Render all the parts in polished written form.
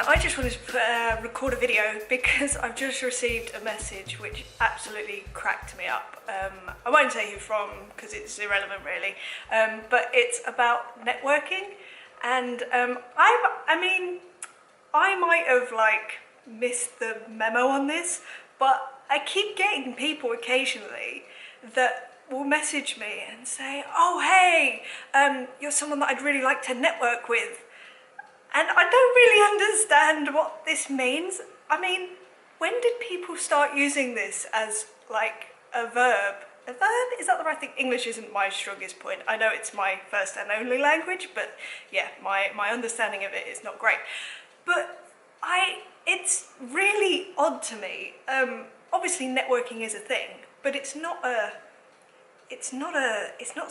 I just wanted to record a video because I've just received a message which absolutely cracked me up. I won't say who from because it's irrelevant really, but it's about networking, and I mean, I might have like missed the memo on this, but I keep getting people occasionally that will message me and say, oh hey, you're someone that I'd really like to network with. And I don't really understand what this means. I mean, when did people start using this as like a verb? A verb? Is that the right thing? English isn't my strongest point. I know it's my first and only language, but yeah, my understanding of it is not great. But it's really odd to me. Obviously networking is a thing, but it's not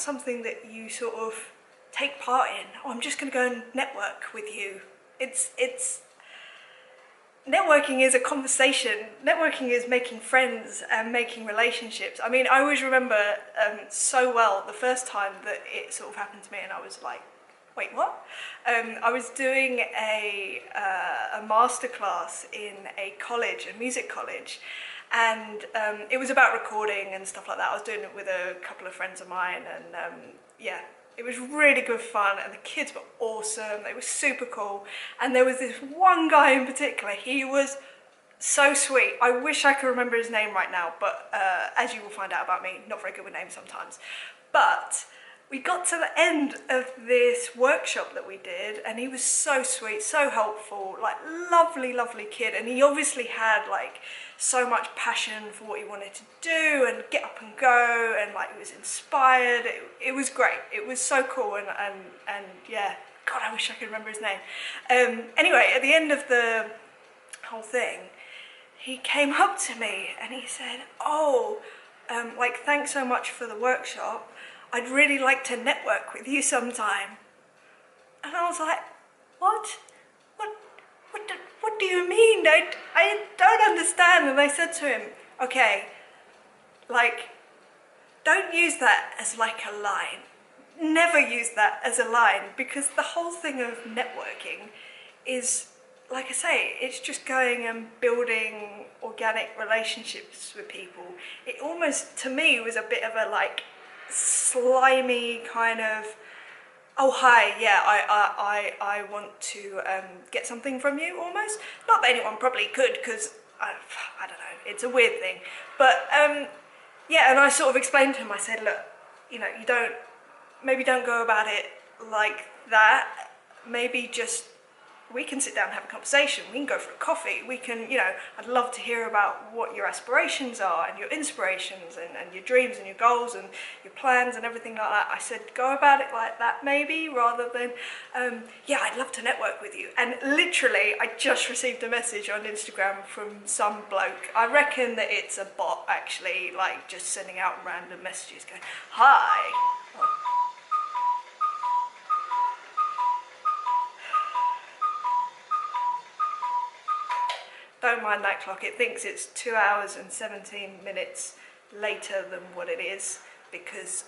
something that you sort of take part in. Oh, I'm just going to go and network with you. Networking is a conversation. Networking is making friends and making relationships. I mean, I always remember so well the first time that it sort of happened to me, and I was like, wait, what? I was doing a masterclass in a college, a music college, and it was about recording and stuff like that. I was doing it with a couple of friends of mine, and yeah, it was really good fun, and the kids were awesome. They were super cool, and there was this one guy in particular. He was so sweet. I wish I could remember his name right now, but as you will find out about me, not very good with names sometimes. But we got to the end of this workshop that we did, and he was so sweet, so helpful, like lovely, lovely kid. And he obviously had like so much passion for what he wanted to do and get up and go, and like he was inspired. It was great. It was so cool, and yeah, God, I wish I could remember his name. Anyway, at the end of the whole thing, he came up to me and he said, oh, like, thanks so much for the workshop. I'd really like to network with you sometime. And I was like, what? What do you mean? I don't understand. And I said to him, okay, like, don't use that as like a line. Never use that as a line, because the whole thing of networking is, like I say, it's just going and building organic relationships with people. It almost, to me, was a bit of a like slimy kind of, oh hi, yeah, I want to get something from you, almost. Not that anyone probably could, because I don't know, it's a weird thing. But yeah, and I sort of explained to him, I said, look, you know, maybe don't go about it like that. Maybe just, we can sit down and have a conversation. We can go for a coffee. We can, you know, I'd love to hear about what your aspirations are and your inspirations and your dreams and your goals and your plans and everything like that. I said, go about it like that maybe, rather than, yeah, I'd love to network with you. And literally, I just received a message on Instagram from some bloke. I reckon that it's a bot actually, like just sending out random messages going, hi. Oh. Don't mind that clock, it thinks it's 2 hours and 17 minutes later than what it is, because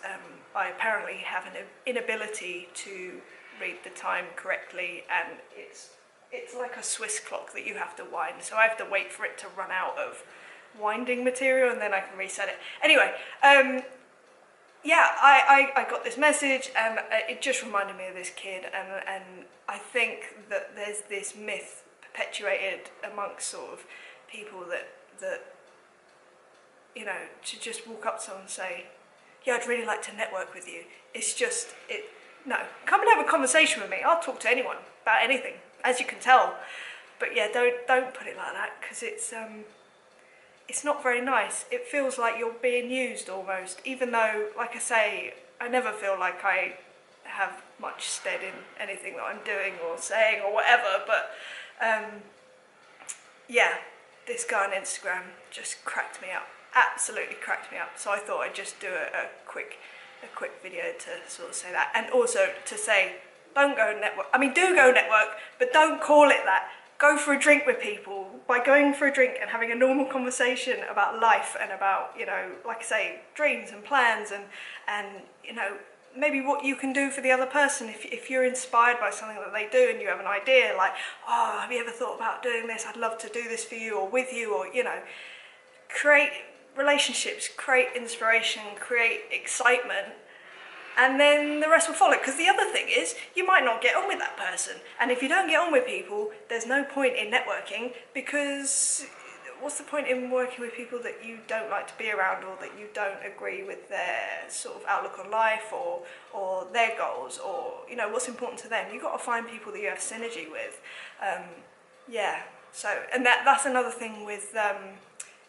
I apparently have an inability to read the time correctly, and it's like a Swiss clock that you have to wind, so I have to wait for it to run out of winding material and then I can reset it. Anyway, yeah, I got this message, and it just reminded me of this kid, and I think that there's this myth perpetuated amongst sort of people that you know, to just walk up to someone and say, yeah, I'd really like to network with you. It's just, no, come and have a conversation with me. I'll talk to anyone about anything, as you can tell. But yeah, don't put it like that, because it's not very nice. It feels like you're being used almost, even though, like I say, I never feel like I have much stead in anything that I'm doing or saying or whatever, but yeah, this guy on Instagram just cracked me up, absolutely cracked me up. So I thought I'd just do a quick video to sort of say that, and also to say, don't go network. I mean, do go network, but don't call it that. Go for a drink with people. By going for a drink and having a normal conversation about life and about, you know, like I say, dreams and plans and you know, maybe what you can do for the other person. If you're inspired by something that they do and you have an idea like, oh, have you ever thought about doing this? I'd love to do this for you or with you, or, you know, create relationships, create inspiration, create excitement, and then the rest will follow. Because the other thing is, you might not get on with that person. And if you don't get on with people, there's no point in networking, because what's the point in working with people that you don't like to be around, or that you don't agree with their sort of outlook on life, or their goals, or, you know, what's important to them? You've got to find people that you have synergy with. Yeah, so, and that's another thing with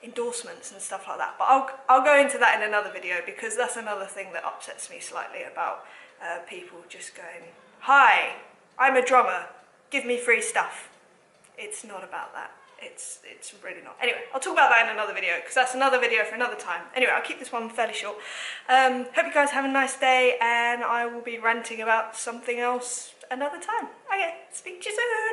endorsements and stuff like that. But I'll go into that in another video, because that's another thing that upsets me slightly about people just going, hi, I'm a drummer, give me free stuff. It's not about that. It's really not. Anyway, I'll talk about that in another video, because that's another video for another time. Anyway, I'll keep this one fairly short. Hope you guys have a nice day, and I will be ranting about something else another time. Okay, speak to you soon.